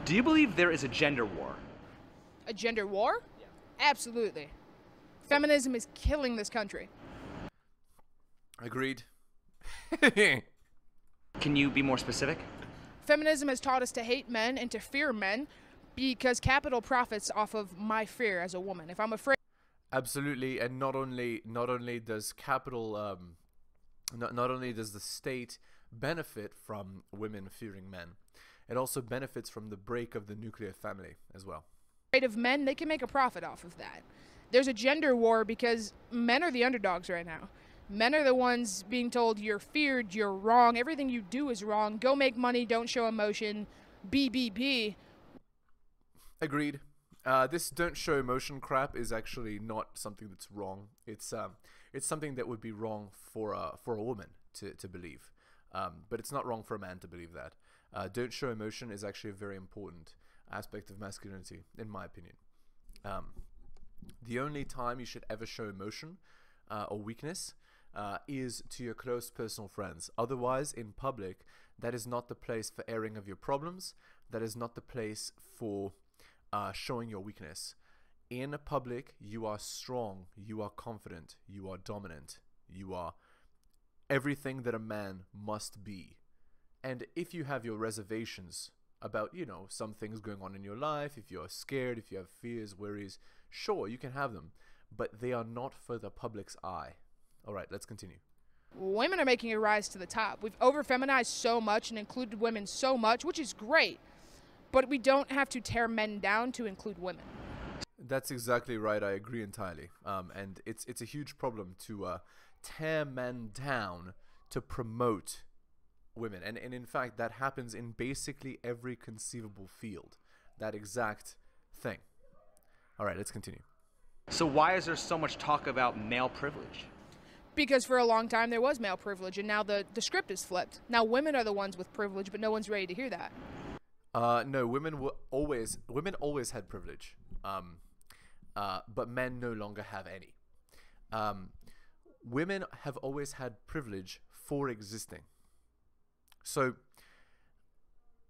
Do you believe there is a gender war? A gender war? Yeah. Absolutely. Feminism is killing this country. Agreed. Can you be more specific? Feminism has taught us to hate men and to fear men because capital profits off of my fear as a woman. If I'm afraid... Absolutely, and not only does capital, not only does the state benefit from women fearing men, it also benefits from the break of the nuclear family as well. Of men, they can make a profit off of that. There's a gender war because men are the underdogs right now. Men are the ones being told you're feared, you're wrong, everything you do is wrong, go make money, don't show emotion, B. Agreed. This don't show emotion crap is actually not something that's wrong. It's something that would be wrong for a woman to believe, but it's not wrong for a man to believe that. Don't show emotion is actually a very important aspect of masculinity, in my opinion. The only time you should ever show emotion or weakness is to your close personal friends. Otherwise, in public, that is not the place for airing of your problems. That is not the place for showing your weakness. In public, you are strong, you are confident, you are dominant, you are everything that a man must be. And if you have your reservations about, you know, some things going on in your life, if you're scared, if you have fears, worries, sure, you can have them, but they are not for the public's eye. All right, let's continue. Women are making a rise to the top. We've over-feminized so much and included women so much, which is great, but we don't have to tear men down to include women. That's exactly right. I agree entirely. And it's a huge problem to tear men down to promote women. And in fact, that happens in basically every conceivable field. That exact thing. All right, let's continue. So why is there so much talk about male privilege? Because for a long time there was male privilege, and now the script is flipped. Now women are the ones with privilege, but no one's ready to hear that. No, women always had privilege. But men no longer have any. Women have always had privilege for existing. So,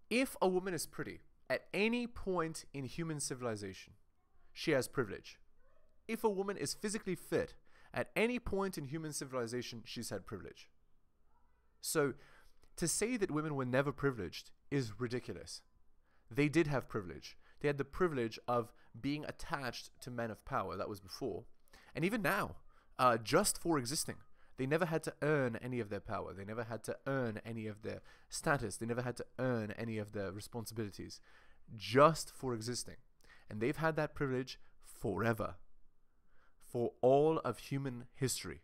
if a woman is pretty, at any point in human civilization, she has privilege. If a woman is physically fit, at any point in human civilization, she's had privilege. So, to say that women were never privileged is ridiculous. They did have privilege. They had the privilege of being attached to men of power. That was before. And even now, just for existing. They never had to earn any of their power. They never had to earn any of their status. They never had to earn any of their responsibilities. Just for existing. And they've had that privilege forever. For all of human history.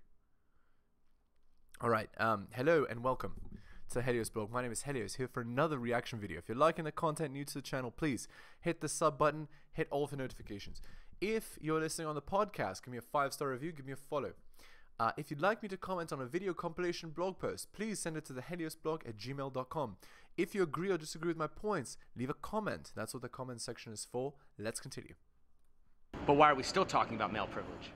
Alright, hello and welcome to the Helios blog. My name is Helios, here for another reaction video. If you're liking the content, new to the channel, please hit the sub button, hit all of the notifications. If you're listening on the podcast, give me a 5-star review, give me a follow. If you'd like me to comment on a video compilation blog post, please send it to theheliosblog@gmail.com. If you agree or disagree with my points, leave a comment. That's what the comment section is for. Let's continue. But why are we still talking about male privilege?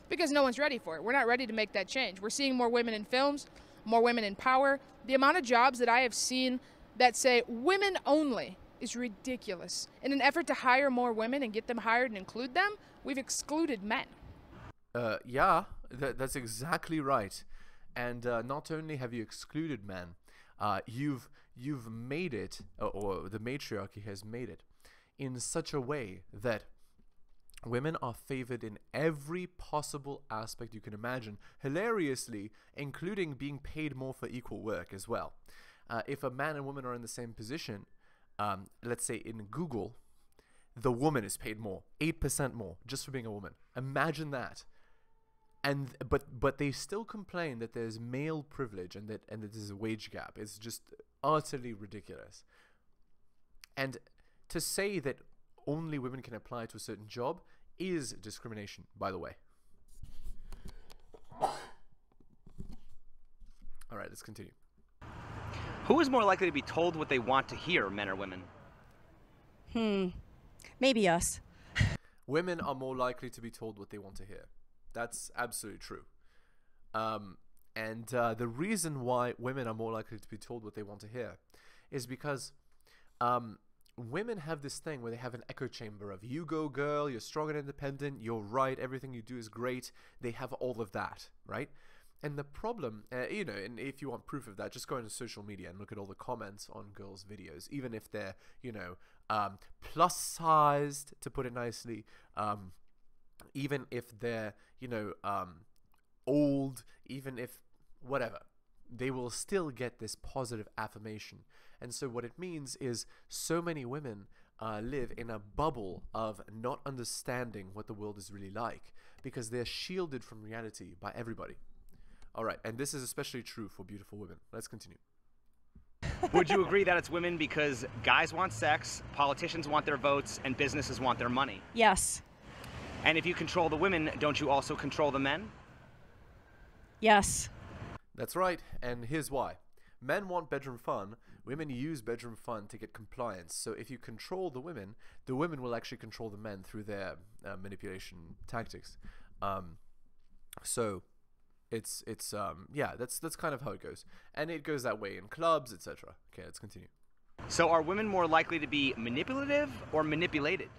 Because no one's ready for it. We're not ready to make that change. We're seeing more women in films, more women in power. The amount of jobs that I have seen that say women only is ridiculous. In an effort to hire more women and get them hired and include them, we've excluded men. Yeah, that's exactly right. And not only have you excluded men, you've made it, or the matriarchy has made it, in such a way that women are favored in every possible aspect you can imagine, hilariously, including being paid more for equal work as well. If a man and woman are in the same position, let's say in Google, the woman is paid more, 8% more, just for being a woman. Imagine that. And but they still complain that there's male privilege and that there's a wage gap. It's just utterly ridiculous. And to say that only women can apply to a certain job is discrimination, by the way. All right, let's continue. Who is more likely to be told what they want to hear, men or women? Maybe us. Women are more likely to be told what they want to hear. That's absolutely true. And the reason why women are more likely to be told what they want to hear is because women have this thing where they have an echo chamber of you go girl, you're strong and independent, you're right, everything you do is great. They have all of that, right? And the problem, you know, and if you want proof of that, just go into social media and look at all the comments on girls' videos, even if they're, you know, plus sized, to put it nicely, even if they're, you know, old, even if whatever, they will still get this positive affirmation. And so what it means is so many women live in a bubble of not understanding what the world is really like because they're shielded from reality by everybody. All right, and this is especially true for beautiful women. Let's continue. Would you agree that it's women because guys want sex, politicians want their votes, and businesses want their money? Yes. And if you control the women, don't you also control the men? Yes. That's right, and here's why. Men want bedroom fun, women use bedroom fun to get compliance. So if you control the women will actually control the men through their manipulation tactics. So it's yeah, that's kind of how it goes. And it goes that way in clubs, etc. Okay, let's continue. So are women more likely to be manipulative or manipulated?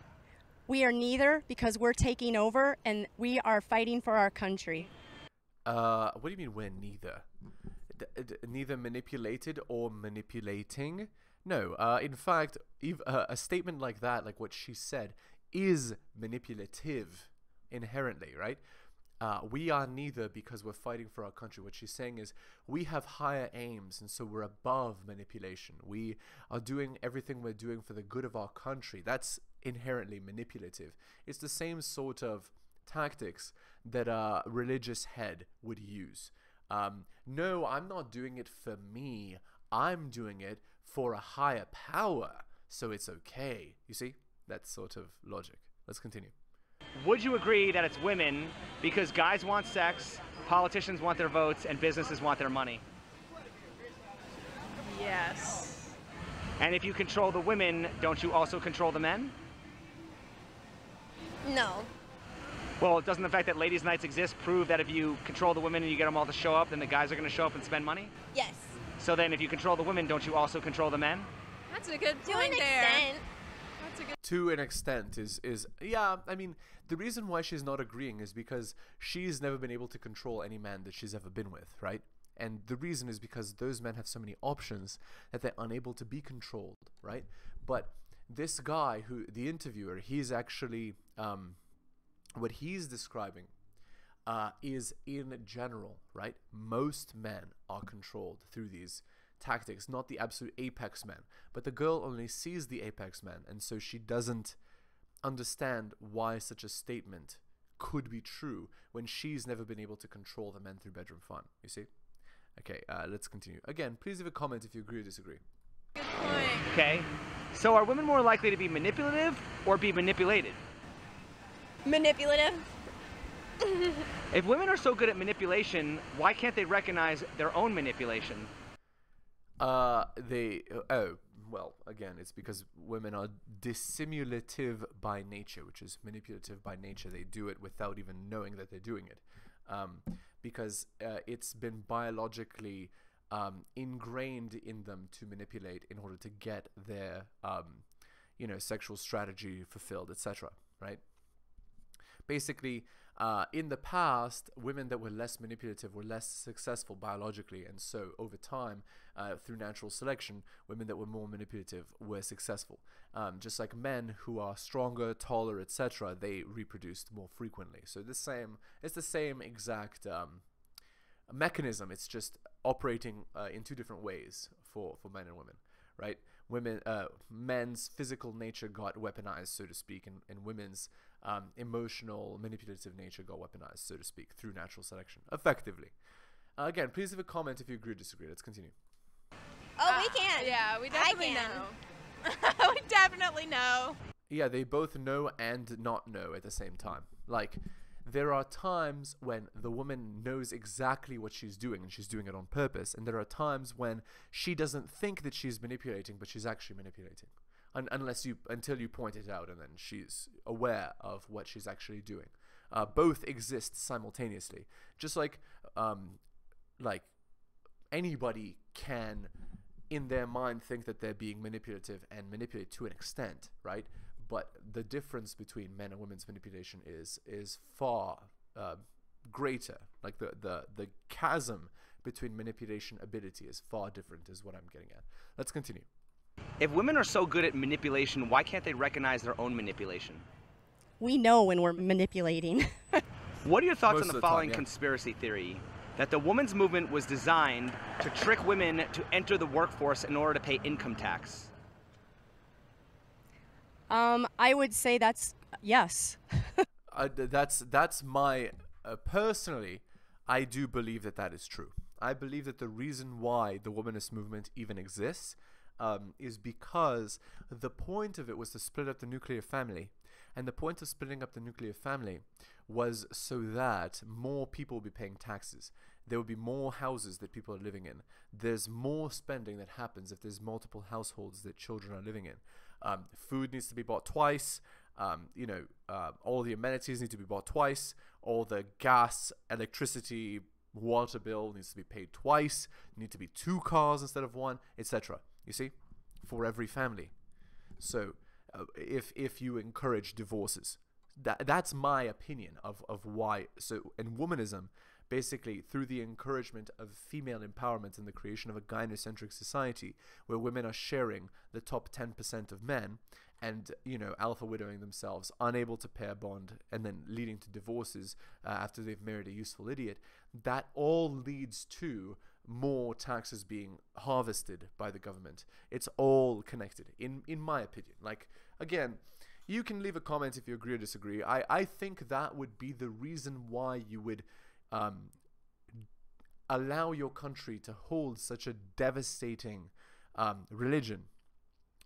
We are neither because we're taking over and we are fighting for our country. What do you mean we're neither? Neither manipulated or manipulating? No, in fact, a statement like that, like what she said, is manipulative inherently, right? We are neither because we're fighting for our country. What she's saying is we have higher aims, and so we're above manipulation. We are doing everything we're doing for the good of our country. That's inherently manipulative. It's the same sort of tactics that a religious head would use. No, I'm not doing it for me. I'm doing it for a higher power, so it's okay. You see? That sort of logic. Let's continue. Would you agree that it's women because guys want sex, politicians want their votes, and businesses want their money? Yes. And if you control the women, don't you also control the men? No. Well, doesn't the fact that ladies' nights exist prove that if you control the women and you get them all to show up, then the guys are going to show up and spend money? Yes. So then if you control the women, don't you also control the men? That's a good To point an there. extent. That's a good. To an extent is yeah, I mean, the reason why she's not agreeing is because she's never been able to control any man that she's ever been with, right? And the reason is because those men have so many options that they're unable to be controlled, right? But this guy, who the interviewer, he's actually what he's describing is in general, right? Most men are controlled through these tactics, not the absolute apex men, but the girl only sees the apex men, and so she doesn't understand why such a statement could be true when she's never been able to control the men through bedroom fun. You see? Okay, let's continue. Again, please leave a comment if you agree or disagree. Good point. Okay. So are women more likely to be manipulative or be manipulated? Manipulative. If women are so good at manipulation, why can't they recognize their own manipulation? Well, again, it's because women are dissimulative by nature, which is manipulative by nature. They do it without even knowing that they're doing it, because it's been biologically ingrained in them to manipulate in order to get their, sexual strategy fulfilled, etc. Right? Basically, in the past, women that were less manipulative were less successful biologically, and so over time, through natural selection, women that were more manipulative were successful. Just like men who are stronger, taller, etc., they reproduced more frequently. So it's the same exact mechanism. It's just operating in two different ways for men and women, right? Men's physical nature got weaponized, so to speak, and women's emotional, manipulative nature got weaponized, so to speak, through natural selection, effectively. Again, please leave a comment if you agree or disagree. Let's continue. Oh, we can. Yeah, we definitely can. know. We definitely know. Yeah, they both know and not know at the same time. Like, there are times when the woman knows exactly what she's doing, and she's doing it on purpose, and there are times when she doesn't think that she's manipulating, but she's actually manipulating. Until you point it out, and then she's aware of what she's actually doing. Both exist simultaneously. Just like anybody can in their mind think that they're being manipulative and manipulate to an extent, right? But the difference between men and women's manipulation is far greater. Like the chasm between manipulation ability is far different, is what I'm getting at. Let's continue. If women are so good at manipulation, why can't they recognize their own manipulation? We know when we're manipulating. What are your thoughts Most on of the the time, following yeah. conspiracy theory? That the women's movement was designed to trick women to enter the workforce in order to pay income tax. I would say that's yes. That's my personally, I do believe that that is true. I believe that the reason why the womanist movement even exists is because the point of it was to split up the nuclear family. And the point of splitting up the nuclear family was so that more people will be paying taxes. There will be more houses that people are living in. There's more spending that happens if there's multiple households that children are living in. Food needs to be bought twice. All the amenities need to be bought twice. All the gas, electricity, water bill needs to be paid twice. Need to be 2 cars instead of 1, etc. You see, for every family. So if you encourage divorces, that's my opinion of why. So in womanism, basically through the encouragement of female empowerment and the creation of a gynocentric society where women are sharing the top 10% of men and, alpha widowing themselves, unable to pay a bond, and then leading to divorces after they've married a useful idiot, that all leads to more taxes being harvested by the government. It's all connected, in my opinion. Like, again, you can leave a comment if you agree or disagree. I think that would be the reason why you would allow your country to hold such a devastating religion.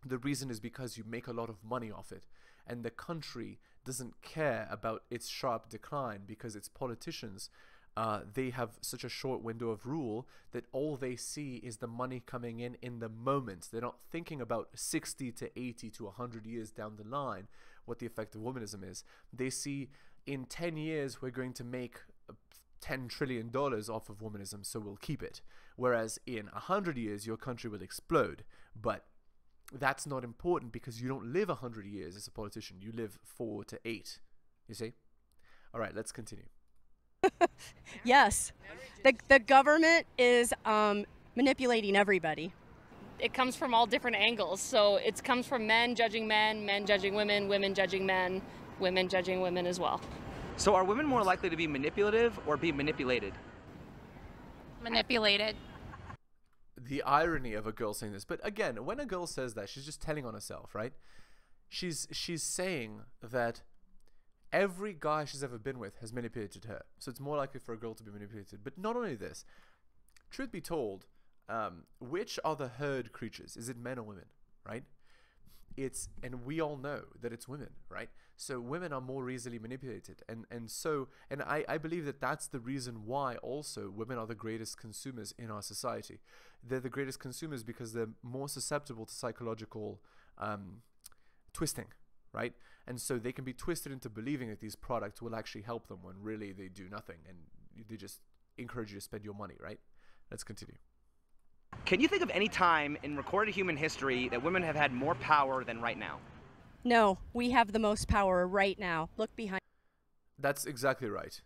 The reason is because you make a lot of money off it, and the country doesn't care about its sharp decline because its politicians, they have such a short window of rule that all they see is the money coming in the moment. They're not thinking about 60 to 80 to 100 years down the line what the effect of womanism is. They see in 10 years we're going to make $10 trillion off of womanism, so we'll keep it. Whereas in 100 years your country will explode. But that's not important because you don't live 100 years as a politician. You live 4 to 8. You see? All right, let's continue. Yes. The government is manipulating everybody. It comes from all different angles. So it comes from men judging men judging women, women judging men, women judging women as well. So are women more likely to be manipulative or be manipulated? Manipulated. The irony of a girl saying this, but again, when a girl says that, she's just telling on herself, right? She's saying that every guy she's ever been with has manipulated her, so it's more likely for a girl to be manipulated. But not only this, truth be told, which are the herd creatures? Is it men or women, right? And we all know that it's women, right? So women are more easily manipulated, and I believe that that's the reason why also women are the greatest consumers in our society. They're the greatest consumers because they're more susceptible to psychological twisting, right? And so they can be twisted into believing that these products will actually help them when really they do nothing, and they just encourage you to spend your money, right? Let's continue. Can you think of any time in recorded human history that women have had more power than right now? No, we have the most power right now. Look behind. That's exactly right.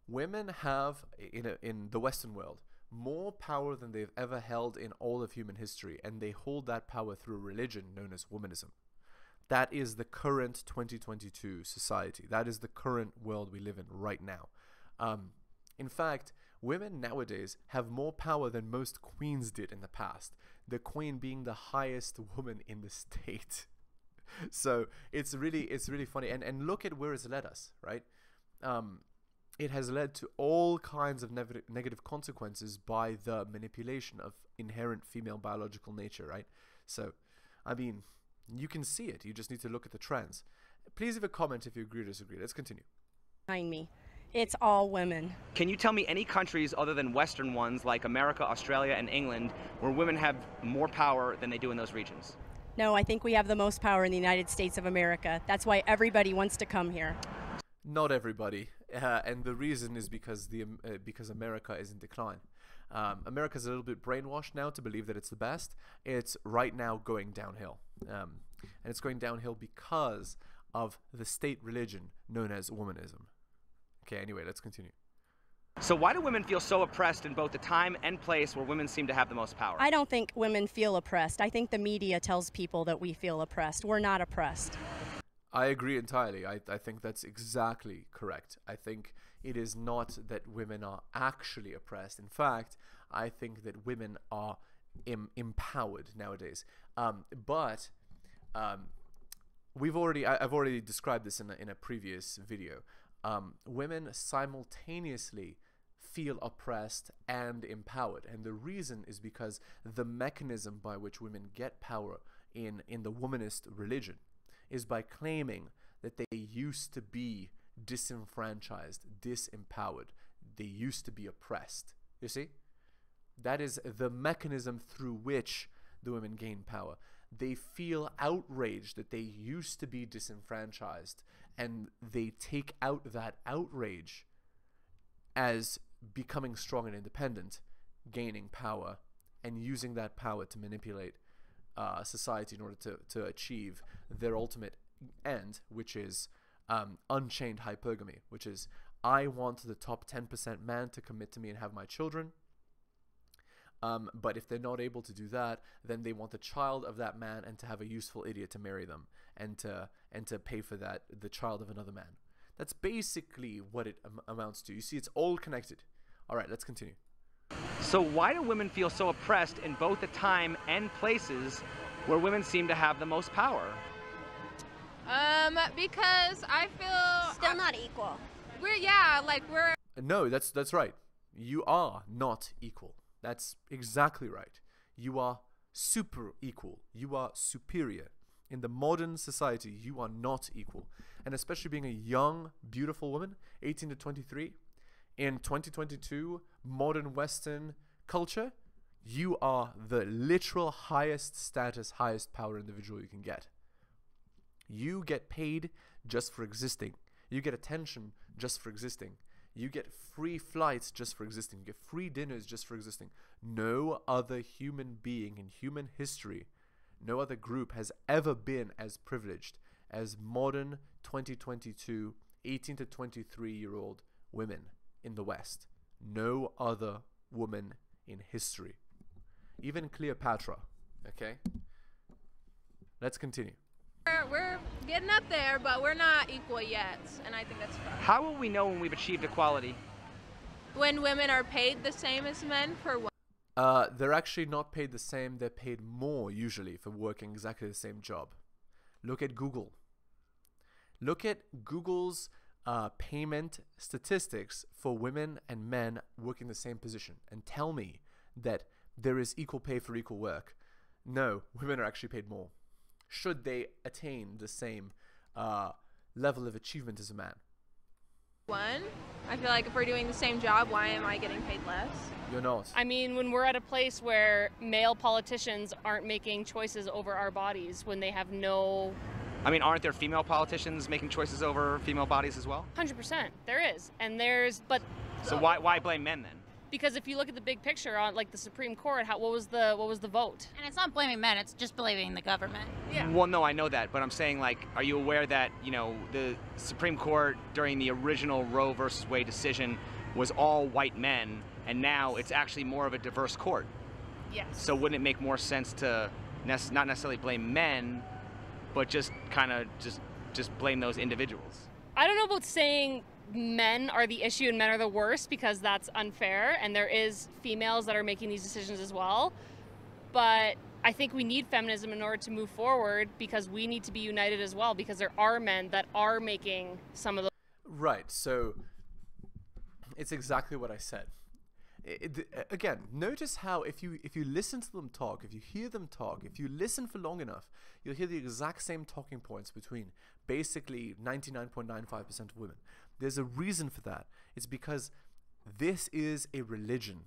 Women have, in the Western world, more power than they've ever held in all of human history, and they hold that power through a religion known as womanism. That is the current 2022 society. That is the current world we live in right now. In fact, women nowadays have more power than most queens did in the past. The queen being the highest woman in the state. So it's really funny. And look at where it's led us, right? It has led to all kinds of negative consequences by the manipulation of inherent female biological nature, right? So, I mean, you can see it. You just need to look at the trends. Please leave a comment if you agree or disagree. Let's continue. Behind me. It's all women. Can you tell me any countries other than Western ones like America, Australia, and England where women have more power than they do in those regions? No, I think we have the most power in the United States of America. That's why everybody wants to come here. Not everybody, and the reason is because America is in decline. America's a little bit brainwashed now to believe that it's the best. It's right now going downhill. And it's going downhill because of the state religion known as womanism. Okay, anyway, let's continue. So why do women feel so oppressed in both the time and place where women seem to have the most power? I don't think women feel oppressed. I think the media tells people that we feel oppressed. We're not oppressed. I agree entirely. I think that's exactly correct. I think it is not that women are actually oppressed. In fact, I think that women are empowered nowadays. But I've already described this in a previous video. Women simultaneously feel oppressed and empowered, and the reason is because the mechanism by which women get power in the womanist religion is by claiming that they used to be disenfranchised, disempowered. They used to be oppressed. You see? That is the mechanism through which the women gain power. They feel outraged that they used to be disenfranchised, and they take out that outrage as becoming strong and independent, gaining power, and using that power to manipulate society in order to achieve their ultimate end, which is unchained hypergamy, which is I want the top 10% man to commit to me and have my children. But if they're not able to do that, then they want the child of that man and to have a useful idiot to marry them and to pay for that, the child of another man. That's basically what it amounts to. You see, it's all connected. All right, let's continue. So why do women feel so oppressed in both the time and places where women seem to have the most power? Because I feel Still not equal. we're No, that's right. You are not equal. That's exactly right. You are super equal. You are superior. In the modern society, you are not equal. And especially being a young, beautiful woman, 18 to 23, in 2022, modern Western culture, you are the literal highest status, highest power individual you can get. You get paid just for existing. You get attention just for existing. You get free flights just for existing. You get free dinners just for existing. No other human being in human history, no other group has ever been as privileged as modern 2022 18 to 23-year-old women in the West. No other woman in history. Even Cleopatra. Okay? Let's continue. we're getting up there, but we're not equal yet, and I think that's fine. How will we know when we've achieved equality? When women are paid the same as men for what? They're actually not paid the same. They're paid more usually for working exactly the same job. Look at Google. Look at Google's payment statistics for women and men working the same position, and tell me that there is equal pay for equal work. No, women are actually paid more. Should they attain the same level of achievement as a man? One, I feel like if we're doing the same job, why am I getting paid less? You're not. I mean, when we're at a place where male politicians aren't making choices over our bodies, when they have no... I mean, aren't there female politicians making choices over female bodies as well? 100%, there is. And there's, but... So why blame men then? Because if you look at the big picture on like the Supreme Court, what was the vote? And it's not blaming men, it's just blaming the government. Yeah. Well, no, I know that, but I'm saying, like, are you aware that, you know, the Supreme Court during the original Roe versus Wade decision was all white men, and now it's actually more of a diverse court? Yes. So wouldn't it make more sense to not necessarily blame men, but just kind of just blame those individuals? I don't know about saying men are the issue and men are the worst, because that's unfair, and there is females that are making these decisions as well. But I think we need feminism in order to move forward, because we need to be united as well, because there are men that are making some of the... Right, so it's exactly what I said. Again, notice how if you listen to them talk, if you hear them talk, if you listen for long enough, you'll hear the exact same talking points between basically 99.95% of women. There's a reason for that. It's because this is a religion.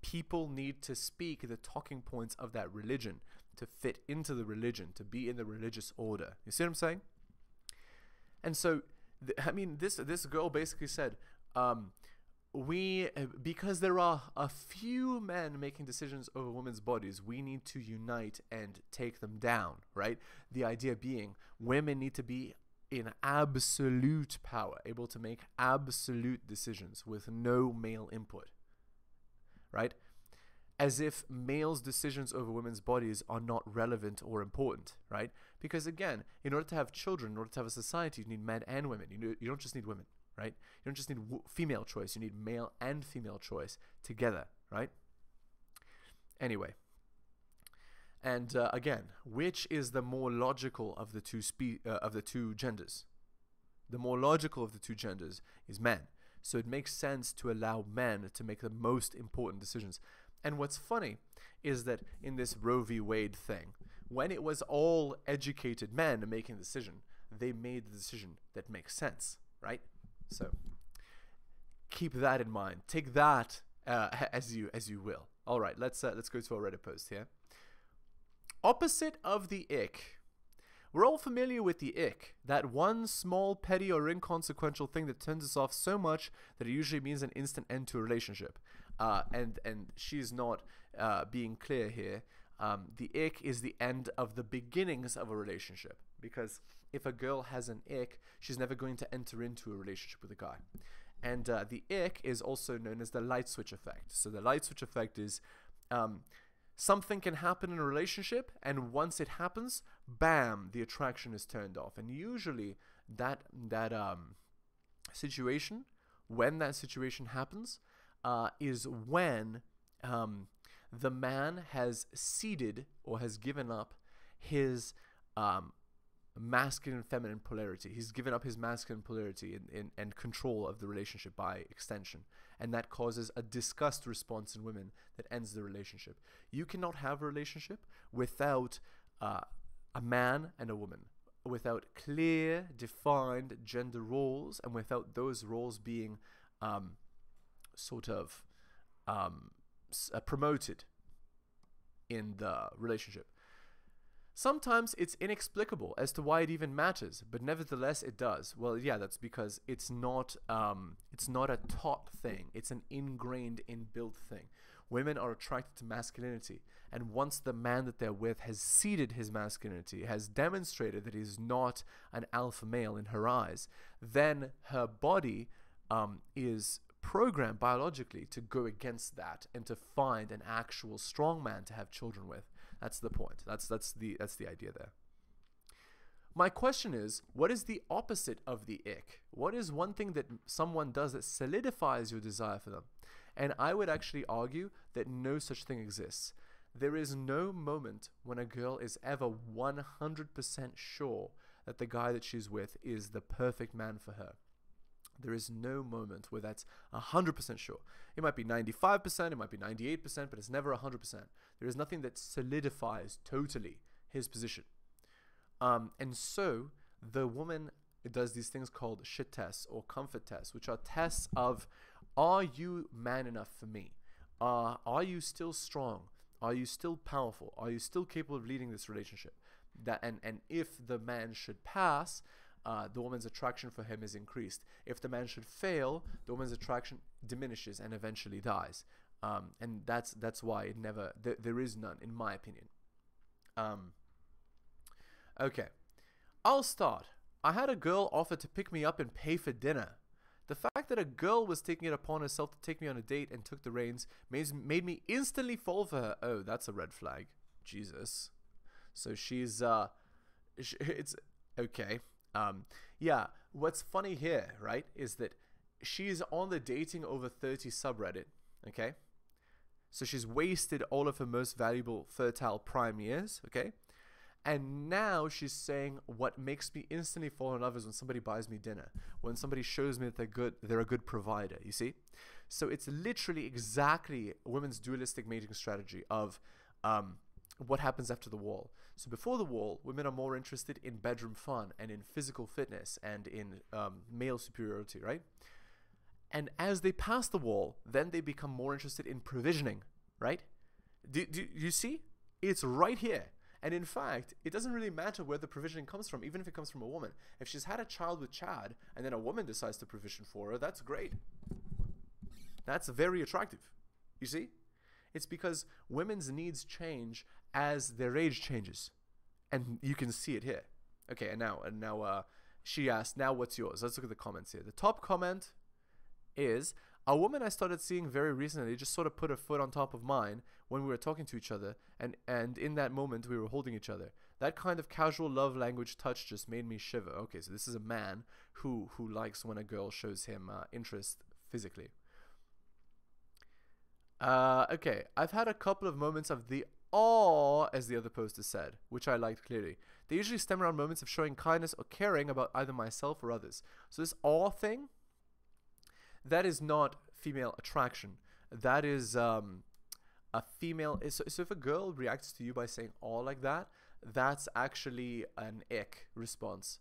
People need to speak the talking points of that religion to fit into the religion, to be in the religious order. You see what I'm saying? And so, I mean, this girl basically said, because there are a few men making decisions over women's bodies, we need to unite and take them down, right? The idea being women need to be in absolute power, able to make absolute decisions with no male input, right? As if males' decisions over women's bodies are not relevant or important, right? Because again, in order to have children, in order to have a society, you need men and women. You don't just need women, right? You don't just need female choice. You need male and female choice together, right? Anyway, and again, which is the more logical of the two genders? The more logical of the two genders is men. So it makes sense to allow men to make the most important decisions. And what's funny is that in this Roe v. Wade thing, when it was all educated men making the decision, they made the decision that makes sense, right? So keep that in mind. Take that as you will. All right, let's go to our Reddit post here. Opposite of the ick. We're all familiar with the ick, that one small, petty, or inconsequential thing that turns us off so much that it usually means an instant end to a relationship. And she's not being clear here. The ick is the end of the beginnings of a relationship, because if a girl has an ick, she's never going to enter into a relationship with a guy. And the ick is also known as the light switch effect. So the light switch effect is something can happen in a relationship, and once it happens, bam, the attraction is turned off. And usually that situation, when that situation happens, is when the man has ceded or has given up his masculine and feminine polarity. He's given up his masculine polarity and control of the relationship by extension. And that causes a disgust response in women that ends the relationship. You cannot have a relationship without a man and a woman, without clear, defined gender roles, and without those roles being promoted in the relationship. Sometimes it's inexplicable as to why it even matters, but nevertheless it does. Well, yeah, that's because it's not a taught thing. It's an ingrained, inbuilt thing. Women are attracted to masculinity, and once the man that they're with has ceded his masculinity, has demonstrated that he's not an alpha male in her eyes, then her body is programmed biologically to go against that and to find an actual strong man to have children with. That's the point. That's the idea there. My question is, what is the opposite of the ick? What is one thing that someone does that solidifies your desire for them? And I would actually argue that no such thing exists. There is no moment when a girl is ever 100% sure that the guy that she's with is the perfect man for her. There is no moment where that's 100% sure. It might be 95%, it might be 98%, but it's never 100%. There is nothing that solidifies totally his position. And so the woman does these things called shit tests or comfort tests, which are tests of, are you man enough for me? Are you still strong? Are you still powerful? Are you still capable of leading this relationship? And if the man should pass, the woman's attraction for him is increased. If the man should fail, the woman's attraction diminishes and eventually dies. And that's why it never there is none, in my opinion. Okay, I'll start. I had a girl offer to pick me up and pay for dinner. The fact that a girl was taking it upon herself to take me on a date and took the reins made me instantly fall for her. Oh, that's a red flag. Jesus. So she's it's okay. Yeah, what's funny here, right, is that she's on the dating over 30 subreddit, okay? So she's wasted all of her most valuable fertile prime years, okay? And now she's saying what makes me instantly fall in love is when somebody buys me dinner, when somebody shows me that they're a good provider, you see? So it's literally exactly women's dualistic mating strategy of what happens after the wall. So before the wall, women are more interested in bedroom fun and in physical fitness and in male superiority, right? And as they pass the wall, then they become more interested in provisioning, right? Do you see? It's right here. And in fact, it doesn't really matter where the provisioning comes from, even if it comes from a woman. If she's had a child with Chad and then a woman decides to provision for her, that's great. That's very attractive. You see? It's because women's needs change as their age changes. And you can see it here. Okay, and now she asked, now what's yours? Let's look at the comments here. The top comment is, a woman I started seeing very recently just sort of put her foot on top of mine when we were talking to each other, and in that moment we were holding each other. That kind of casual love language touch just made me shiver. Okay, so this is a man who likes when a girl shows him interest physically. Okay, I've had a couple of moments of the awe, as the other poster said, which I liked clearly. They usually stem around moments of showing kindness or caring about either myself or others. So this awe thing, that is not female attraction. That is a female. So if a girl reacts to you by saying awe like that, that's actually an ick response.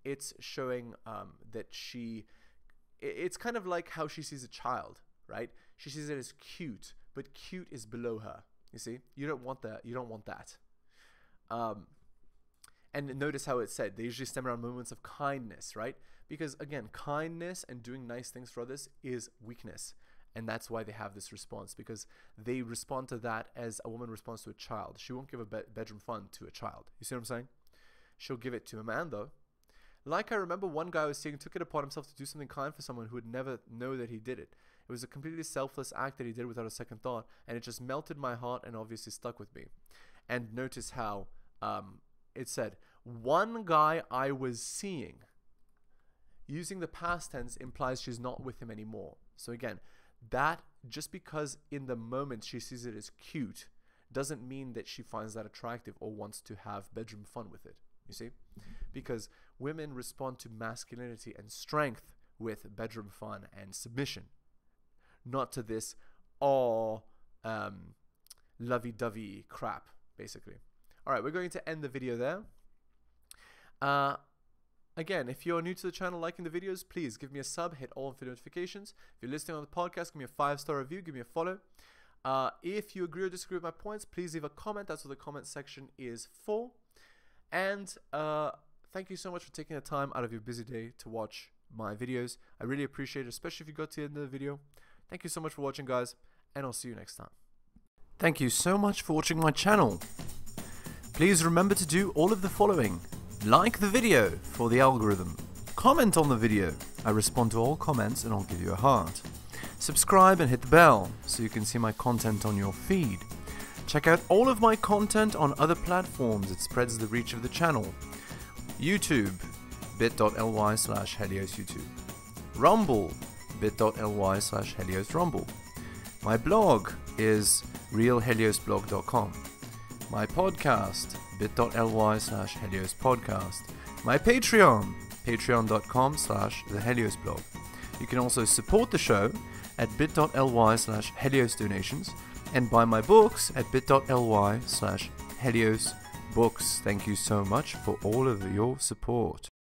It's showing that it's kind of like how she sees a child, right? She sees it as cute, but cute is below her. You see, you don't want that. You don't want that. And notice how it said they usually stem around moments of kindness, right? Because again, kindness and doing nice things for others is weakness, and that's why they have this response, because they respond to that as a woman responds to a child. She won't give a bedroom fun to a child. You see what I'm saying? She'll give it to a man though. Like I remember one guy I was seeing took it upon himself to do something kind for someone who would never know that he did it. It was a completely selfless act that he did without a second thought, and it just melted my heart and obviously stuck with me. And notice how it said, one guy I was seeing. Using the past tense implies she's not with him anymore. So again, that just because in the moment she sees it as cute doesn't mean that she finds that attractive or wants to have bedroom fun with it. You see? Because women respond to masculinity and strength with bedroom fun and submission, not to this lovey-dovey crap, basically. All right, we're going to end the video there. Again, if you're new to the channel, liking the videos, please give me a sub, hit all of the notifications. If you're listening on the podcast, give me a 5-star review, give me a follow. If you agree or disagree with my points, please leave a comment. That's what the comment section is for. And thank you so much for taking the time out of your busy day to watch my videos. I really appreciate it, especially if you got to the end of the video. Thank you so much for watching, guys, and I'll see you next time. Thank you so much for watching my channel. Please remember to do all of the following. Like the video for the algorithm. Comment on the video. I respond to all comments and I'll give you a heart. Subscribe and hit the bell so you can see my content on your feed. Check out all of my content on other platforms. It spreads the reach of the channel. YouTube, bit.ly/heliosyoutube. Rumble, bit.ly/heliosrumble. My blog is realheliosblog.com. My podcast, bit.ly/heliospodcast. My Patreon, patreon.com/theheliosblog. You can also support the show at bit.ly/heliosdonations and buy my books at bit.ly/heliosbooks. Thank you so much for all of your support.